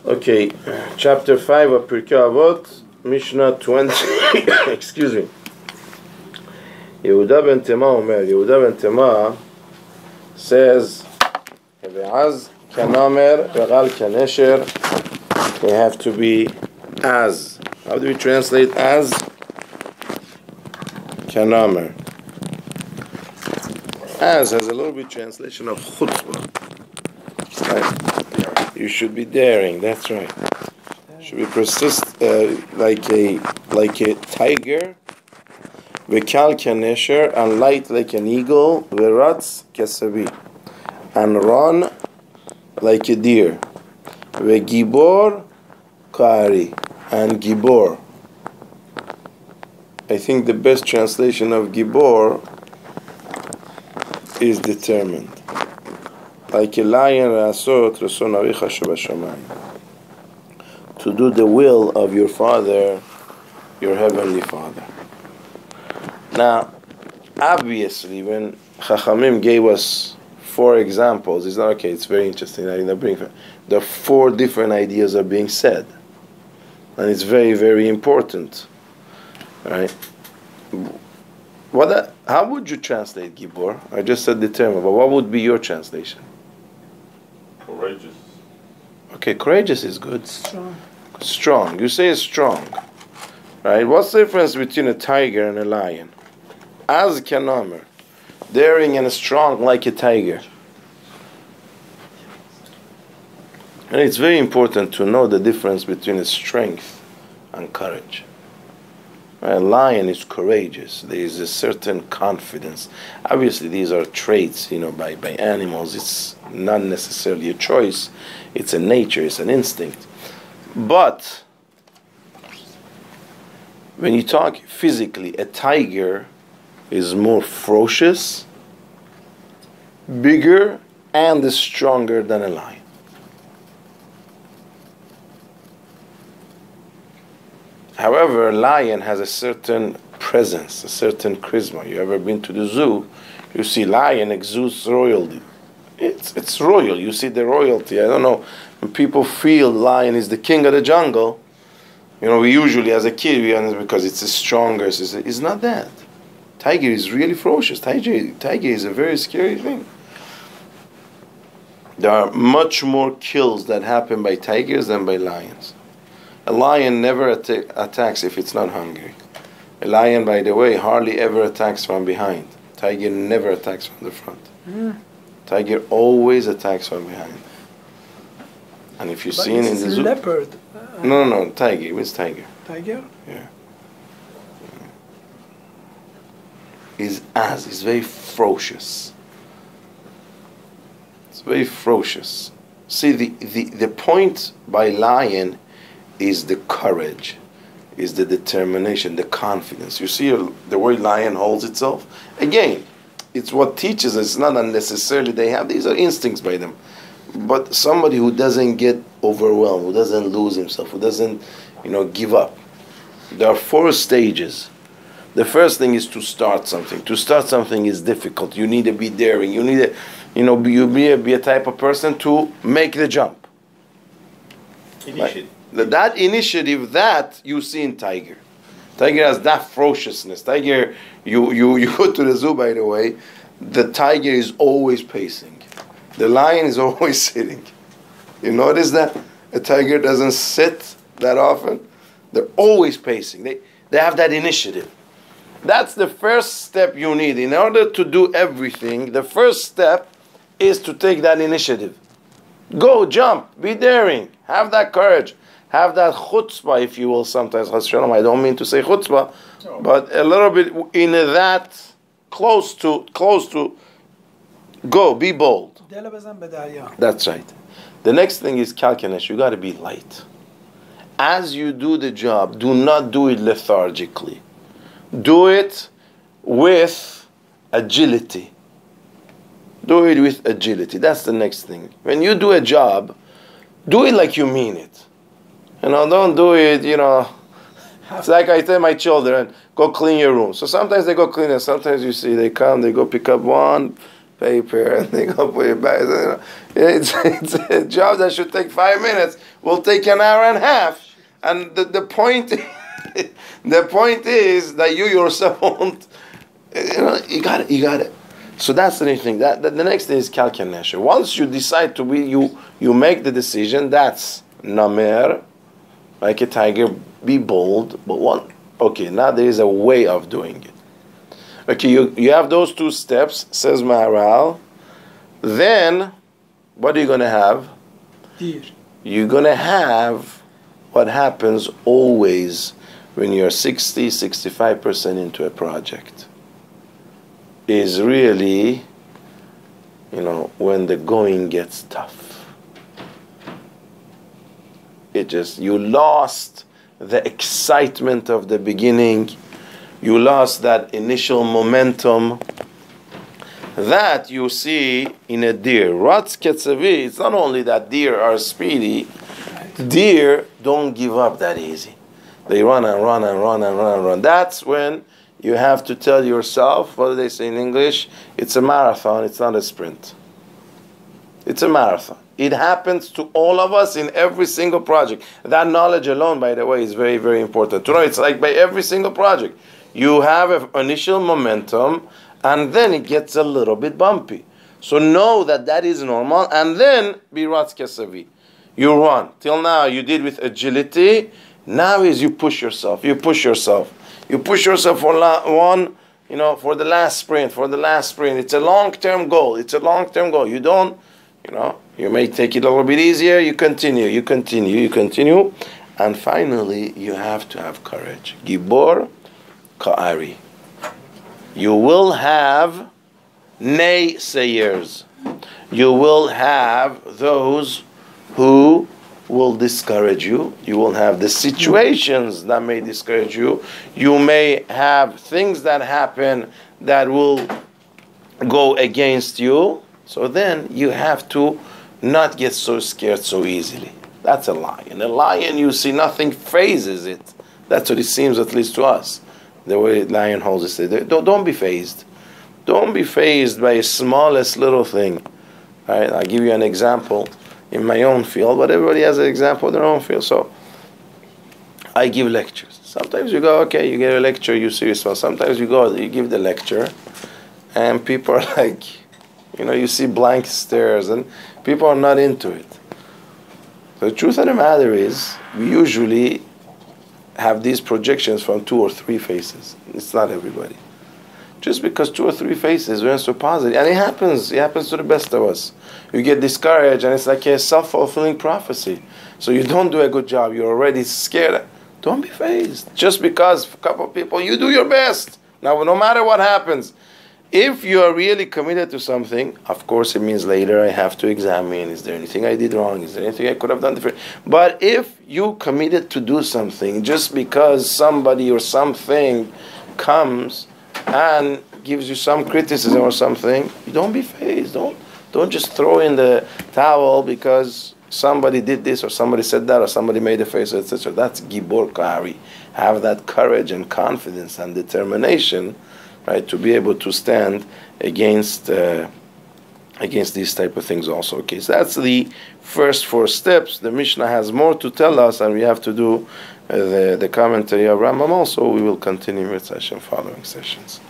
Okay, chapter 5 of Pirke Avoth, Mishnah 20. Excuse me. Yehuda ben Tema Omer. Yehuda ben Tema says, "Ve'az kanamer ve'gal kanesher." They have to be as. How do we translate as? Kanamer. As has a little bit translation of chutzpah. Right? You should be daring. That's right. Should be persist like a tiger. Ve'kal kanesher, and light like an eagle. Ve'ratz kasabi, and run like a deer. Ve'gibor ka'ari, and gibor. I think the best translation of gibor is determined. Like a lion, to do the will of your Father, your Heavenly Father. Now, obviously, when Chachamim gave us 4 examples, it's not okay, it's very interesting. There are 4 different ideas are being said. And it's very, very important. Right? How would you translate Gibor? I just said determined, but what would be your translation? Courageous. Okay, courageous is good. Strong. Strong. You say strong. Right? What's the difference between a tiger and a lion? Az kanamer. Daring and strong like a tiger. And it's very important to know the difference between strength and courage. A lion is courageous. There is a certain confidence. Obviously, these are traits, by animals. It's not necessarily a choice. It's a nature. It's an instinct. But when you talk physically, a tiger is more ferocious, bigger, and stronger than a lion. However, a lion has a certain presence, a certain charisma. You ever been to the zoo? You see lion exudes royalty. It's royal. You see the royalty. I don't know. When people feel lion is the king of the jungle, we usually, as a kid, we understand because it's the strongest. It's not that. Tiger is really ferocious. Tiger is a very scary thing. There are much more kills that happen by tigers than by lions. A lion never attacks if it's not hungry. A lion, by the way, hardly ever attacks from behind. Tiger never attacks from the front. Tiger always attacks from behind. And if you've seen in the zoo... leopard. No, tiger. Which tiger? Tiger? Yeah. He's very ferocious. It's very ferocious. See, the point by lion is the courage, is the determination, the confidence. You see the way lion holds itself? Again, it's what teaches us. It's not unnecessarily they have. These are instincts by them. But somebody who doesn't get overwhelmed, who doesn't lose himself, who doesn't, give up. There are 4 stages. The first thing is to start something. To start something is difficult. You need to be daring. You need to, be a type of person to make the jump. Initiative. That initiative, that you see in tiger. Tiger has that ferociousness. Tiger, you go to the zoo, by the way, the tiger is always pacing. The lion is always sitting. You notice that? A tiger doesn't sit that often. They're always pacing. They have that initiative. That's the first step you need. In order to do everything, the first step is to take that initiative. Go, jump, be daring, have that courage. Have that chutzpah, if you will, sometimes. I don't mean to say chutzpah, but a little bit in that, close to, go, be bold. That's right. The next thing is kalkanesh. You got to be light. As you do the job, do not do it lethargically. Do it with agility. Do it with agility. That's the next thing. When you do a job, do it like you mean it. Don't do it, It's like I tell my children, go clean your room. So sometimes they go clean, and sometimes you see they come, they go pick up one paper and they go put it back. You know, it's a job that should take 5 minutes, will take an hour and a half. And the point, the point is that you yourself won't. You got it. So that's the next thing. The next thing is calculation. Once you decide to be, you make the decision. That's namer, like a tiger. Be bold, but now there is a way of doing it. Okay, you have those 2 steps, says Maharal. Then, what are you going to have? Deer. You're going to have what happens always when you're 60, 65% into a project. Is really, when the going gets tough. You lost the excitement of the beginning. You lost that initial momentum that you see in a deer. Ratz ketzavi, it's not only that deer are speedy, deer don't give up that easy. They run and run and run and run and run. That's when you have to tell yourself, what do they say in English? It's a marathon, it's not a sprint. It's a marathon. It happens to all of us in every single project. That knowledge alone, by the way, is very, very important. To know it's like by every single project. You have an initial momentum, and then it gets a little bit bumpy. So know that is normal, and then be ratz kesavi. You run. Till now, you did with agility. Now is you push yourself. You push yourself for for the last sprint. It's a long-term goal. You don't, you may take it a little bit easier. You continue. And finally, you have to have courage. Gibor Ka'ari. You will have naysayers. You will have those who will discourage you. You will have the situations that may discourage you. You may have things that happen that will go against you. So then you have to not get so scared so easily. That's a lion. A lion, you see, nothing phases it. That's what it seems, at least to us. The way lion holds it. Don't be phased. Don't be phased by the smallest little thing. All right, I'll give you an example in my own field, but everybody has an example in their own field. So I give lectures. Sometimes you go, okay, you get a lecture, you serious well. Sometimes you go, you give the lecture, and people are like, you see blank stares, and people are not into it. The truth of the matter is, we usually have these projections from 2 or 3 faces. It's not everybody. Just because 2 or 3 faces we're so positive, and it happens to the best of us. You get discouraged, and it's like a self-fulfilling prophecy. So you don't do a good job, you're already scared. Don't be phased. Just because a couple of people, you do your best. Now, no matter what happens, if you are really committed to something, of course it means later I have to examine, is there anything I did wrong? Is there anything I could have done different? But if you committed to do something just because somebody or something comes and gives you some criticism or something, don't be phased. Don't just throw in the towel because somebody did this or somebody said that or somebody made a face, etc. That's gibor kari. Have that courage and confidence and determination, right, to be able to stand against these type of things also. Okay, so that's the first 4 steps. The Mishnah has more to tell us, and we have to do the commentary of Rambam also. We will continue with session following sessions.